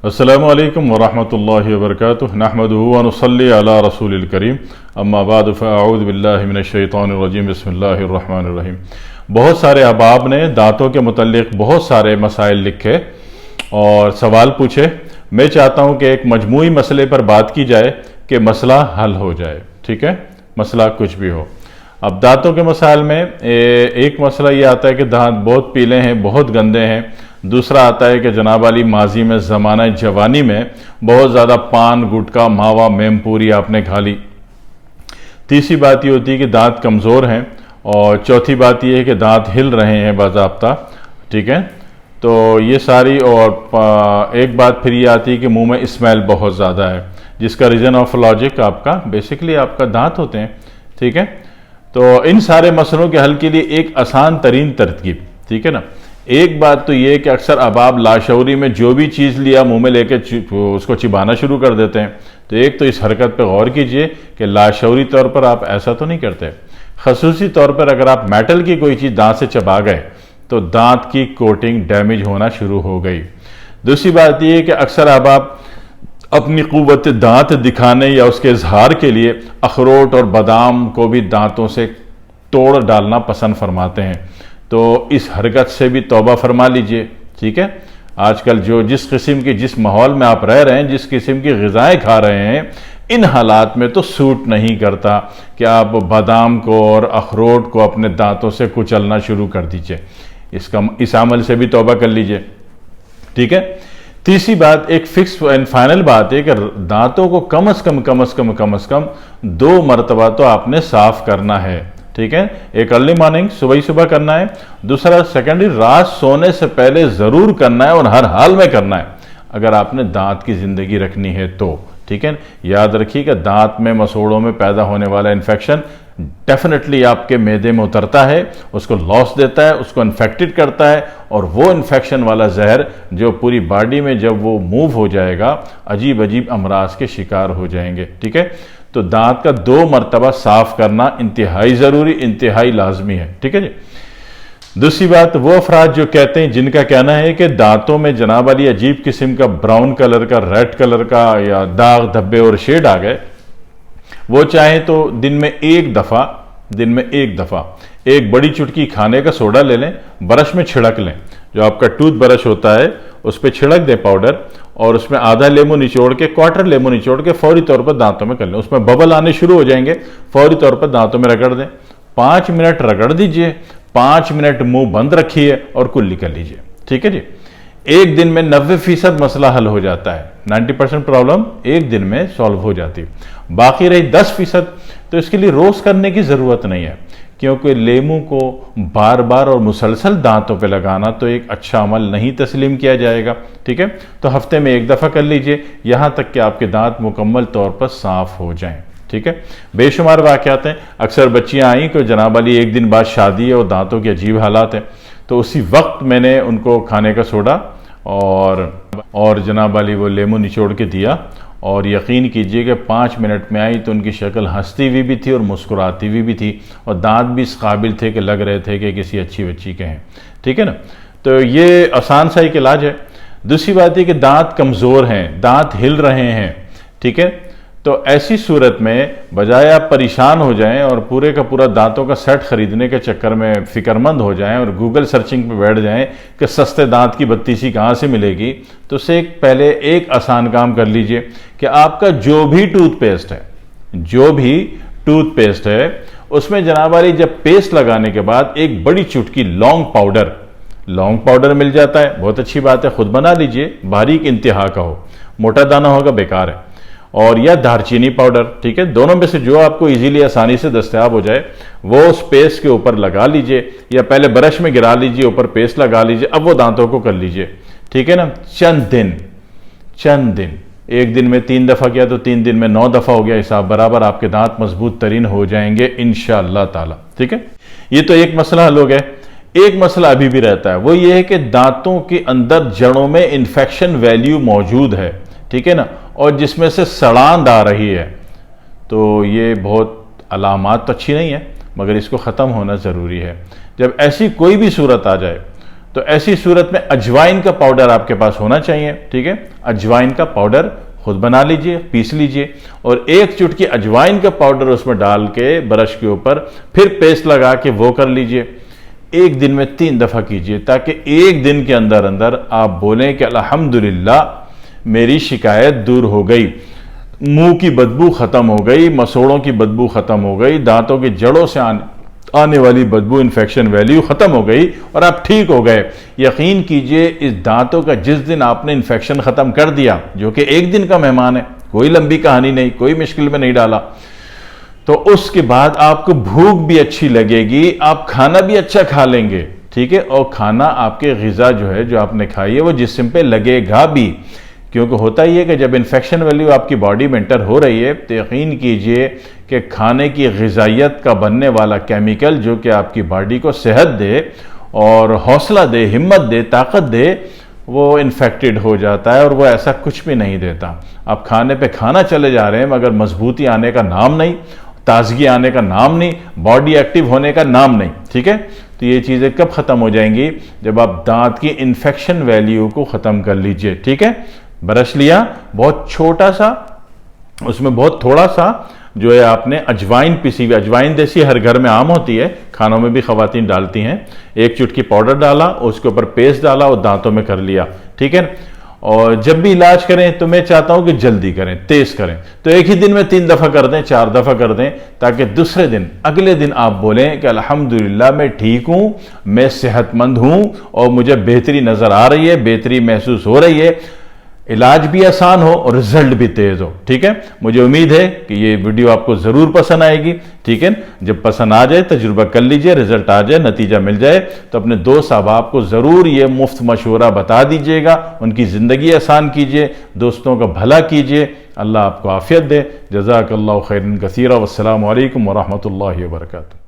अस्सलामु अलैकुम वरहमतुल्लाहि वबरकातुहु नहमदुहु व नुसल्ली अला रसूलिल करीम अम्मा बाद फ़अऊज़ु बिल्लाहि मिनश शैतानिर रजीम बिस्मिल्लाहिर रहमानिर रहीम। बहुत सारे अहबाब ने दांतों के मुतल्लिक़ बहुत सारे मसाइल लिखे और सवाल पूछे। मैं चाहता हूँ कि एक मजमूई मसले पर बात की जाए कि मसला हल हो जाए। ठीक है, मसला कुछ भी हो। अब दांतों के मसाइल में एक मसला ये आता है कि दांत बहुत पीले हैं, बहुत गंदे हैं। दूसरा आता है कि जनाब वाली माजी में ज़माना जवानी में बहुत ज़्यादा पान गुटखा मावा मेमपूरी आपने खा ली। तीसरी बात ये होती है कि दांत कमज़ोर हैं और चौथी बात ये है कि दांत हिल रहे हैं बाज़ाब्ता। ठीक है, तो ये सारी और एक बात फिर ये आती है कि मुंह में स्मेल बहुत ज़्यादा है, जिसका रीज़न ऑफ लॉजिक आपका बेसिकली आपका दांत होते हैं। ठीक है, तो इन सारे मसलों के हल के लिए एक आसान तरीन तरकीब, ठीक है ना। एक बात तो ये कि अक्सर अहबाब लाशऊरी में जो भी चीज़ लिया मुंह में लेके उसको चिबाना शुरू कर देते हैं। तो एक तो इस हरकत पे गौर कीजिए कि लाशऊरी तौर पर आप ऐसा तो नहीं करते। खसूसी तौर पर अगर आप मेटल की कोई चीज़ दांत से चबा गए तो दांत की कोटिंग डैमेज होना शुरू हो गई। दूसरी बात यह है कि अक्सर अहबाब अपनी क़ुव्वत दांत दिखाने या उसके इजहार के लिए अखरोट और बादाम को भी दांतों से तोड़ डालना पसंद फरमाते हैं। तो इस हरकत से भी तौबा फरमा लीजिए। ठीक है, आजकल जिस किस्म के जिस माहौल में आप रह रहे हैं, जिस किस्म की ग़िज़ाएँ खा रहे हैं, इन हालात में तो सूट नहीं करता कि आप बादाम को और अखरोट को अपने दांतों से कुचलना शुरू कर दीजिए। इस अमल से भी तौबा कर लीजिए। ठीक है, तीसरी बात एक फिक्स एंड फाइनल बात है कि दांतों को कम अज़ कम 2 मरतबा तो आपने साफ करना है। ठीक है, एक अर्ली मॉर्निंग सुबह करना है, दूसरा सेकेंडरी रात सोने से पहले ज़रूर करना है और हर हाल में करना है अगर आपने दांत की ज़िंदगी रखनी है तो। ठीक है, याद रखिएगा दांत में मसूड़ों में पैदा होने वाला इन्फेक्शन डेफिनेटली आपके मैदे में उतरता है, उसको लॉस देता है, उसको इन्फेक्टेड करता है और वो इन्फेक्शन वाला जहर जो पूरी बॉडी में जब वो मूव हो जाएगा अजीब अजीब अमराज के शिकार हो जाएंगे। ठीक है, तो दांत का 2 मरतबा साफ करना इंतहाई ज़रूरी, इंतहाई लाजमी है। ठीक है जी। दूसरी बात, वो अफराद जो कहते हैं जिनका कहना है कि दांतों में जनाब वाली अजीब किस्म का ब्राउन कलर का, रेड कलर का या दाग धब्बे और शेड आ गए, वो चाहें तो दिन में एक दफ़ा एक बड़ी चुटकी खाने का सोडा ले लें, ब्रश में छिड़क लें, जो आपका टूथ ब्रश होता है उस पर छिड़क दें पाउडर और उसमें आधा लेमू निचोड़ के, क्वार्टर लेमू निचोड़ के फौरी तौर पर दांतों में कर लें। उसमें बबल आने शुरू हो जाएंगे, फौरी तौर पर दांतों में रगड़ दें। 5 मिनट रगड़ दीजिए, 5 मिनट मुंह बंद रखिए और कुल्ली कर लीजिए। ठीक है जी। एक दिन में 90% मसला हल हो जाता है, 90% प्रॉब्लम एक दिन में सॉल्व हो जाती है। बाकी रही 10%, तो इसके लिए रोज़ करने की ज़रूरत नहीं है, क्योंकि लेमू को बार बार और मुसलसल दांतों पे लगाना तो एक अच्छा अमल नहीं तस्लीम किया जाएगा। ठीक है, तो हफ्ते में एक दफ़ा कर लीजिए, यहाँ तक कि आपके दांत मुकम्मल तौर पर साफ़ हो जाएं। ठीक है, बेशुमार वाक़यात हैं। अक्सर बच्चियाँ आई कि जनाब वाली एक दिन बाद शादी है और दांतों के अजीब हालात हैं, तो उसी वक्त मैंने उनको खाने का सोडा और जनाब वाली वो लेमू निचोड़ के दिया और यकीन कीजिए कि 5 मिनट में आई तो उनकी शक्ल हंसती हुई भी थी और मुस्कुराती हुई भी थी और दांत भी इस काबिल थे कि लग रहे थे कि किसी अच्छी बच्ची के हैं। ठीक है ना, तो ये आसान सा एक इलाज है। दूसरी बात है कि दांत कमज़ोर हैं, दांत हिल रहे हैं। ठीक है, तो ऐसी सूरत में बजाय आप परेशान हो जाएं और पूरे का पूरा दांतों का सेट खरीदने के चक्कर में फ़िक्रमंद हो जाएं और गूगल सर्चिंग पे बैठ जाएं कि सस्ते दांत की बत्ती सी कहाँ से मिलेगी, तो उससे पहले एक आसान काम कर लीजिए कि आपका जो भी टूथपेस्ट है उसमें जनाब वाली जब पेस्ट लगाने के बाद एक बड़ी चुटकी लौंग पाउडर मिल जाता है, बहुत अच्छी बात है, खुद बना लीजिए, बारीक इंतहा का हो, मोटा दाना होगा बेकार है, और या दारचीनी पाउडर। ठीक है, दोनों में से जो आपको इजीली आसानी से दस्तयाब हो जाए वो उस पेस्ट के ऊपर लगा लीजिए या पहले ब्रश में गिरा लीजिए, ऊपर पेस्ट लगा लीजिए, अब वो दांतों को कर लीजिए। ठीक है ना, चंद दिन, एक दिन में 3 दफ़ा किया तो 3 दिन में 9 दफ़ा हो गया, हिसाब बराबर, आपके दांत मजबूत तरीन हो जाएंगे इंशाअल्लाह ताला। ठीक है, ये तो एक मसला हल हो गया। एक मसला अभी भी रहता है, वो ये है कि दांतों के अंदर जड़ों में इन्फेक्शन वैल्यू मौजूद है। ठीक है ना, और जिसमें से सड़ांद आ रही है, तो ये बहुत अलामात तो अच्छी नहीं है, मगर इसको ख़त्म होना ज़रूरी है। जब ऐसी कोई भी सूरत आ जाए तो ऐसी सूरत में अजवाइन का पाउडर आपके पास होना चाहिए, ठीक है। अजवाइन का पाउडर खुद बना लीजिए, पीस लीजिए और 1 चुटकी अजवाइन का पाउडर उसमें डाल के ब्रश के ऊपर फिर पेस्ट लगा के वो कर लीजिए। 1 दिन में 3 दफा कीजिए ताकि 1 दिन के अंदर अंदर आप बोलें कि अल्हम्दुलिल्लाह मेरी शिकायत दूर हो गई, मुंह की बदबू खत्म हो गई, मसोड़ों की बदबू खत्म हो गई, दांतों की जड़ों से आने वाली बदबू, इन्फेक्शन वैल्यू खत्म हो गई और आप ठीक हो गए। यकीन कीजिए इस दांतों का जिस दिन आपने इन्फेक्शन खत्म कर दिया, जो कि 1 दिन का मेहमान है, कोई लंबी कहानी नहीं, कोई मुश्किल में नहीं डाला, तो उसके बाद आपको भूख भी अच्छी लगेगी, आप खाना भी अच्छा खा लेंगे, ठीक है। और खाना आपके ग़िज़ा जो है जो आपने खाई है वो जिस्म पे लगेगा भी, क्योंकि होता ही है कि जब इन्फेक्शन वैल्यू आपकी बॉडी में एंटर हो रही है तो यकीन कीजिए कि खाने की ग़िज़ाइयत का बनने वाला केमिकल जो कि आपकी बॉडी को सेहत दे और हौसला दे, हिम्मत दे, ताकत दे, वो इन्फेक्टेड हो जाता है और वो ऐसा कुछ भी नहीं देता। आप खाने पे खाना चले जा रहे हैं मगर मजबूती आने का नाम नहीं, ताजगी आने का नाम नहीं, बॉडी एक्टिव होने का नाम नहीं, ठीक है। तो ये चीज़ें कब ख़त्म हो जाएंगी? जब आप दांत की इन्फेक्शन वैल्यू को ख़त्म कर लीजिए, ठीक है। ब्रश लिया, बहुत छोटा सा, उसमें बहुत थोड़ा सा जो है आपने अजवाइन पिसी हुई, अजवाइन देसी हर घर में आम होती है, खानों में भी खवातीन डालती हैं, 1 चुटकी पाउडर डाला, उसके ऊपर पेस्ट डाला और दांतों में कर लिया, ठीक है। और जब भी इलाज करें तो मैं चाहता हूं कि जल्दी करें, तेज करें, तो एक ही दिन में 3 दफा कर दें, 4 दफा कर दें, ताकि दूसरे दिन, अगले दिन आप बोलें कि अल्हम्दुलिल्लाह मैं ठीक हूं, मैं सेहतमंद हूं और मुझे बेहतरी नजर आ रही है, बेहतरी महसूस हो रही है, इलाज भी आसान हो और रिजल्ट भी तेज हो, ठीक है। मुझे उम्मीद है कि ये वीडियो आपको जरूर पसंद आएगी, ठीक है। जब पसंद आ जाए, तजुर्बा कर लीजिए, रिजल्ट आ जाए, नतीजा मिल जाए तो अपने दोस्त अहबाब को जरूर ये मुफ्त मशवरा बता दीजिएगा, उनकी जिंदगी आसान कीजिए, दोस्तों का भला कीजिए। अल्लाह आपको आफियत दे। जज़ाकल्लाहु खैरन कसीरा। वस्सलामु अलैकुम वरहमतुल्लाहि वबरकातुहू।